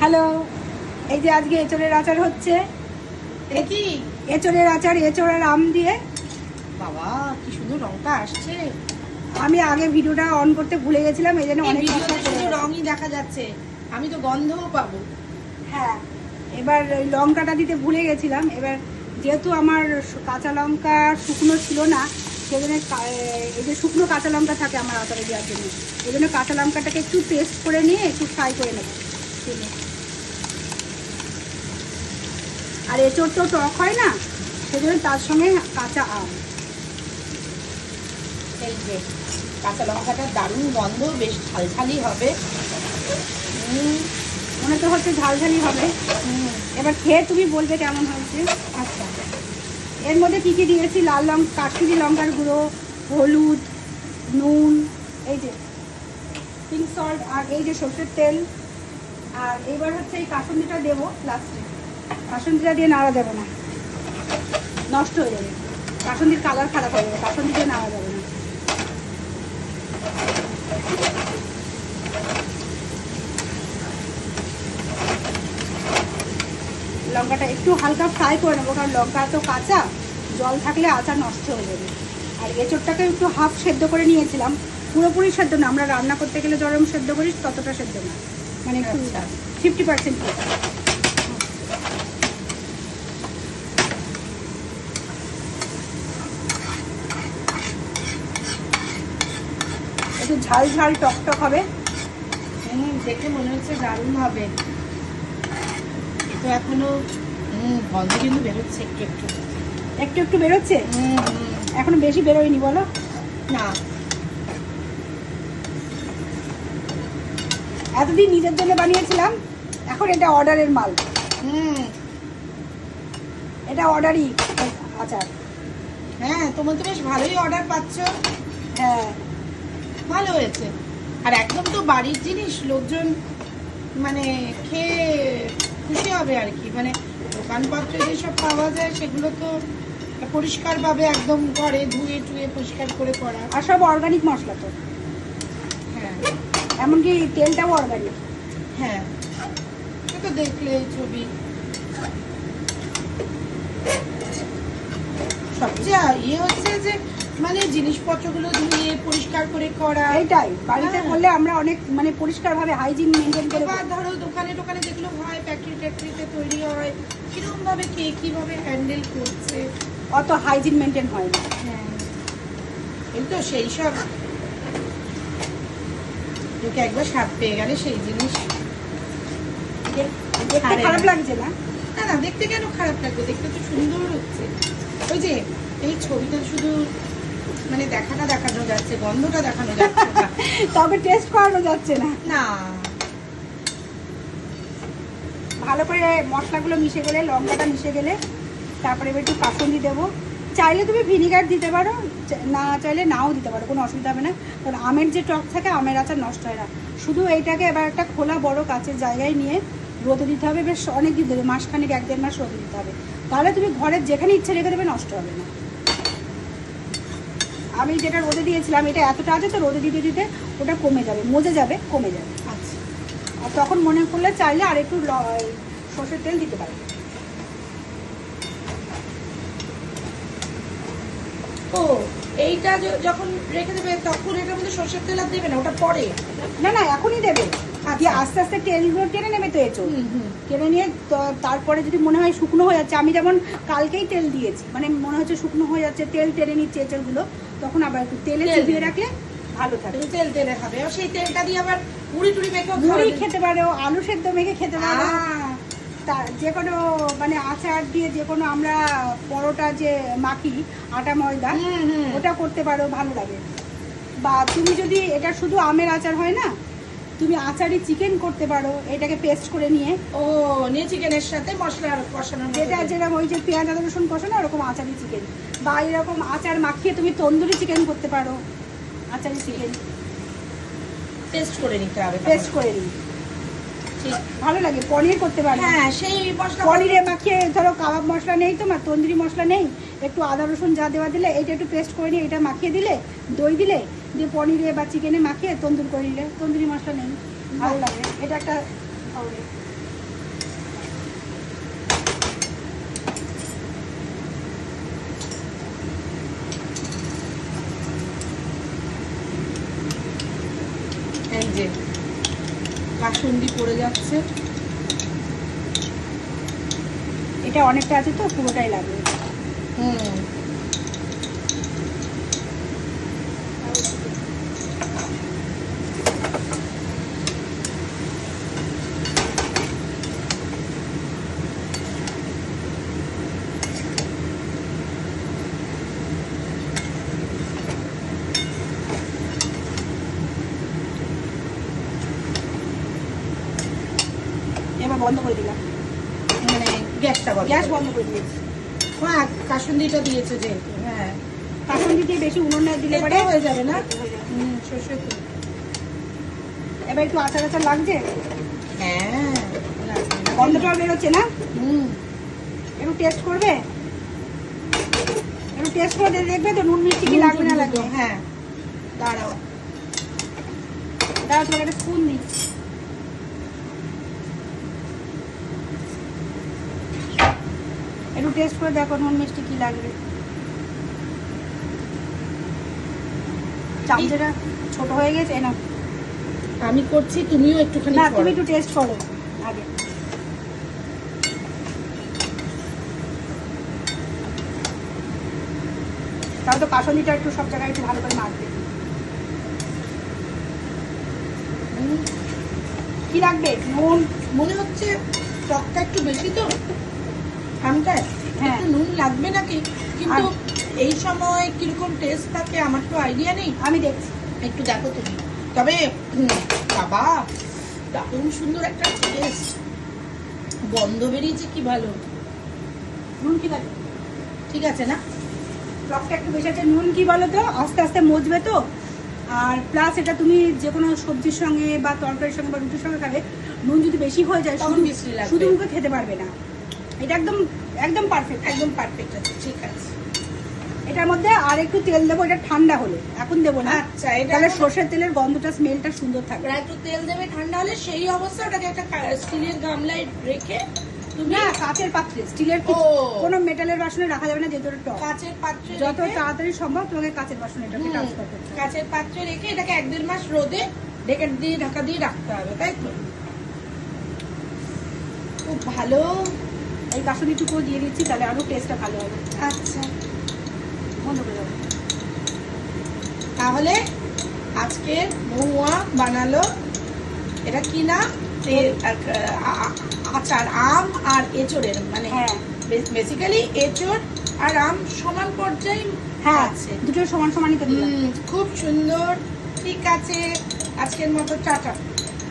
Hello, এই যে আজকে এঁচড়ের আচার হচ্ছে। দেখি এঁচড়ের আচার, এঁচড় আর আম দিয়ে। বাবা কি সুন্দর রংটা আসছে। আমি আগে ভিডিওটা অন করতে ভুলে গেছিলাম, এই জন্য অনেক ভিডিওতে মশলা শুধু পড়ে গেছে। রঙই দেখা যাচ্ছে, আমি তো গন্ধও পাবো। হ্যাঁ, এবার ওই লঙ্কাটা দিতে ভুলে গেছিলাম। এবার যেহেতু আমার কাঁচা লঙ্কা শুকনো ছিল না, সেজন্য এই যে শুকনো কাঁচা লঙ্কা থাকে আমার আচারে দেওয়ার জন্য, এই জন্য কাঁচা লঙ্কাটাকে একটু পেস্ট করে নিয়ে একটু ফ্রাই করে নেবো তেলে। আর এঁচড় তো টক হয় না, সেজন্য তার সঙ্গে কাঁচা আম। এই যে কাঁচা লঙ্কাটার দারুণ গন্ধ, বেশ ঝালঝালি হবে। মনে তো হচ্ছে ঝালঝালি হবে। এবার খেয়ে তুমি বলবে কেমন হয়েছে। আচ্ছা, এর মধ্যে কী কী দিয়েছি? লাল লঙ্কা, কাশ্মীরি লঙ্কার গুঁড়ো, হলুদ, নুন, এই যে পিঙ্ক সল্ট, আর এই যে সর্ষের তেল। আর এইবার হচ্ছে এই কাসুন্দিটা দেবো লাস্টে। কাসুন্দিটা দিয়ে নাড়া যাবে না, নষ্ট হয়ে যাবে। কাসুন্দির কালার খারাপ হয়ে যাবে, কাসুন্দি দিয়ে নাড়া যাবে না। লঙ্কাটা একটু হালকা ফ্রাই করে নেবো, কারণ লঙ্কা তো কাঁচা, জল থাকলে আচার নষ্ট হয়ে যাবে। আর এঁচড়টাকে একটু হাফ সেদ্ধ করে নিয়েছিলাম, পুরোপুরি সেদ্ধ না। আমরা রান্না করতে গেলে যেরকম সেদ্ধ করি ততটা সেদ্ধ না, মানে একটু 50%। একটু ঝাল ঝাল টক টক হবে। দেখে মনে হচ্ছে দারুণ হবে। তো এখনো গন্ধ কিন্তু বেরোচ্ছে একটু একটু একটু একটু বেরোচ্ছে, এখনো বেশি বেরোয়নি বলো না। এতদিন নিজের জন্য বানিয়েছিলাম, এখন এটা অর্ডারের মাল। এটা অর্ডারই আচার। হ্যাঁ, তোমার তো বেশ ভালোই অর্ডার পাচ্ছ। হ্যাঁ, ভালো হয়েছে। আর একদম তো বাড়ির জিনিস, লোকজন মানে খেয়ে খুশি হবে আর কি। মানে দোকানপত্রে যেসব পাওয়া যায় সেগুলো তো পরিষ্কার ভাবে একদম ঘরে ধুয়ে টুয়ে পরিষ্কার করে করা। আর সব অর্গানিক মশলা তো, হ্যাঁ এমনকি তেলটাও অর্গানিক। হ্যাঁ, সে তো দেখলে ছবি। সবচেয়ে ইয়ে হচ্ছে যে মানে জিনিসপত্রগুলো ধুয়ে পরিষ্কার করে করা। এইটাই বাড়িতে হ্যাঁ। করলে আমরা অনেক মানে পরিষ্কারভাবে হাইজিন মেনটেন করে। এবার ধরো দোকানে টোকানে যেগুলো হয়, ফ্যাক্টরি ট্যাক্টরিতে তৈরি হয়, কিরকম ভাবে কে কিভাবে হ্যান্ডেল করছে, অত হাইজিন মেনটেন হয় না। হ্যাঁ এই তো সেই সব। তোকে একবার স্বাদ পেয়ে গেলে সেই জিনিস দেখতে আরে খারাপ না। লাগছে না? না না, দেখতে কেন খারাপ লাগবে, দেখতে তো সুন্দর হচ্ছে। ওই যে এই ছবিটা শুধু মানে দেখাটা দেখানো যাচ্ছে, গন্ধটা দেখানো যাচ্ছে না। তবে টেস্ট করানো যাচ্ছে না। না ভালো করে মশলাগুলো মিশে গেলে, লঙ্কাটা মিশে গেলে, তারপরে এবার একটু কাসুন্দি দেবো। চাইলে তুমি ভিনিগার দিতে পারো, না চাইলে নাও দিতে পারো, কোনো অসুবিধা হবে না। কারণ আমের যে টক থাকে, আমের আচার নষ্ট হয় না। শুধু এইটাকে এবার একটা খোলা বড় কাচের জায়গায় নিয়ে রোদে দিতে হবে, বেশ অনেক দিন দেবে, মাসখানেক 1-1.5 মাস রোদে দিতে হবে। তাহলে তুমি ঘরের যেখানে ইচ্ছে রেখে দেবে, নষ্ট হবে না। আমি যেটা রোদে দিয়েছিলাম, এটা এতটা আছে তো, রোদে দিতে দিতে ওটা কমে যাবে, মজে যাবে, কমে যাবে। আচ্ছা, আর তখন মনে করলে চাইলে আর একটু সর্ষের তেল দিতে পারে। ও এইটা যখন রেখে দেবে তখন এটার মধ্যে সরষের তেল আর দেবে না, ওটা পরে? না না, এখনই দেবে। আচ্ছা। দিয়ে আস্তে আস্তে তেলগুলো টেনে নেবে তো এঁচড়। টেনে নিয়ে তারপরে যদি মনে হয় শুকনো হয়ে যাচ্ছে, আমি যেমন কালকেই তেল দিয়েছি, মানে মনে হচ্ছে শুকনো হয়ে যাচ্ছে, তেল টেনে নিচ্ছে এঁচড়গুলো, তখন আবার একটু তেলে চিবিয়ে রাখলে ভালো থাকে। তুমি তেল তেলে খাবে, আর সেই তেলটা দিয়ে আবার মুড়ি টুড়ি মেখেও মুড়ি খাবে। খেতে পারো, আলু সেদ্ধ মেখে খেতে পারো, যে কোনো মানে আচার দিয়ে, যে কোনো আমরা পরোটা যে মাখি আটা ময়দা, ওটা করতে পারো, ভালো লাগে। বা তুমি যদি এটা শুধু আমের আচার হয় না, তুমি আচারি চিকেন করতে পারো, এটাকে পেস্ট করে নিয়ে। ও নিয়ে চিকেনের সাথে মশলা কষানো, যেটা যেরকম ওই যে পেঁয়াজ আদা রসুন কষানো, ওরকম আচারি চিকেন। বা এরকম আচার মাখিয়ে তুমি তন্দুরি চিকেন করতে পারো, আচারি চিকেন পেস্ট করে নিতে হবে, পেস্ট করে নিই, ঠিক ভালো লাগে। পনির করতে পারো। হ্যাঁ, সেই মশলা পনিরে মাখিয়ে, ধরো কাবাব মশলা নেই তোমার, তন্দুরি মশলা নেই, একটু আদা রসুন যা দেওয়া দিলে, এটা একটু পেস্ট করে নিয়ে এটা মাখিয়ে দিলে, দই দিলে, দিয়ে পনিরে বা চিকেনে মাখিয়ে তন্দুর করে নিলে, তন্দুরি মশলা নেই, ভালো লাগে। এটা একটা কাসুন্দি পড়ে যাচ্ছে। এটা অনেকটা আছে তো পুরোটাই লাগবে। হুম, এবার বন্ধ করে দিলাম, মানে গ্যাসটা বন্ধ গ্যাস করে। বন্ধ করে দিয়েছি। হ্যাঁ, কাসুন্দিটা দিয়েছে যেহেতু। হ্যাঁ, কাসুন্দি দিয়ে বেশি উনুনে দিলে পরে এটাও হয়ে যাবে না? হয়ে যাবে। হুম, সর্ষে তেল। এবার একটু আচার আচার লাগছে, হ্যাঁ, লাগবে না। গন্ধটাও বেরোচ্ছে না? হুম, একটু টেস্ট করবে, একটু টেস্ট করে দেখবে তো নুন মিষ্টি কি লাগবে না লাগবে। হ্যাঁ, দাঁড়াও। দাঁড়া তোমাকে একটা স্পুন দিই। একটু টেস্ট করে দেখো নুন মিষ্টি কি লাগবে। চামচটা ছোট হয়ে গেছে না? আমি করছি, তুমিও একটুখানি না করো। তুমি একটু টেস্ট করো আগে। তাহলে তো কাসুন্দিটা একটু সব জায়গায় একটু ভালো করে মাখবে। হুম, কি লাগবে? নুন? মনে হচ্ছে টকটা একটু বেশি তো আমটায়, হ্যাঁ। একটু নুন লাগবে নাকি, কিন্তু এই সময় কিরকম টেস্ট থাকে আমার তো আইডিয়া নেই। আমি দেখছি। একটু দেখো তুমি। তবে বাবা, দারুণ সুন্দর একটা টেস্ট, গন্ধ বেরিয়েছে কি ভালো। নুন কি লাগবে? ঠিক আছে না? টকটা একটু বেশি আছে। নুন কি বলো তো, আস্তে আস্তে মজবে তো, আর প্লাস এটা তুমি যে কোনো সবজির সঙ্গে বা তরকারির সঙ্গে বা রুটির সঙ্গে খাবে, নুন যদি বেশি হয়ে যায় তখন শুধু বিশ্রী লাগবে। শুধু মুখে খেতে পারবে না। এটা একদম একদম পারফেক্ট। একদম পারফেক্ট আছে, ঠিক আছে। এটার মধ্যে আর একটু তেল দেবো, এটা ঠান্ডা হলে, এখন দেবো না। আচ্ছা, এটা তাহলে এখন- সর্ষের তেলের গন্ধটা স্মেলটা সুন্দর থাকবে। ওরা একটু তেল দেবে, ঠান্ডা হলে সেই অবস্থা ওটাকে একটা স্টিলের গামলায় রেখে তুমি না, কাচের পাত্রে, স্টিলের ও। কোনো মেটালের বাসনে রাখা যাবে না, যেহেতু এটা টক। কাচের পাত্রে যত রেখে- তাড়াতাড়ি সম্ভব তোমাকে কাচের বাসনে এটাকে হুম, ট্রান্সফার করতে হবে। কাচের পাত্রে রেখে এটাকে 1-1.5 মাস রোদে ঢেকে দিয়ে ঢাকা দিয়ে রাখতে হবে, তাই তো? খুব ভালো। এই কাসুন্দিটুকু দিয়ে দিচ্ছি, তাহলে আরো টেস্টটা ভালো হবে। আচ্ছা, বন্ধ করে দেবো। তাহলে আজকে মহুয়া বানালো, এটা কি না, আচার আম আর এঁচড়ের, মানে হ্যাঁ বেসিক্যালি এঁচড় আর আম সমান পর্যায়ে হ্যাঁ, আছে। দুটো সমান সমানই তো দিলাম। খুব সুন্দর। ঠিক আছে, আজকের মতো টাটা।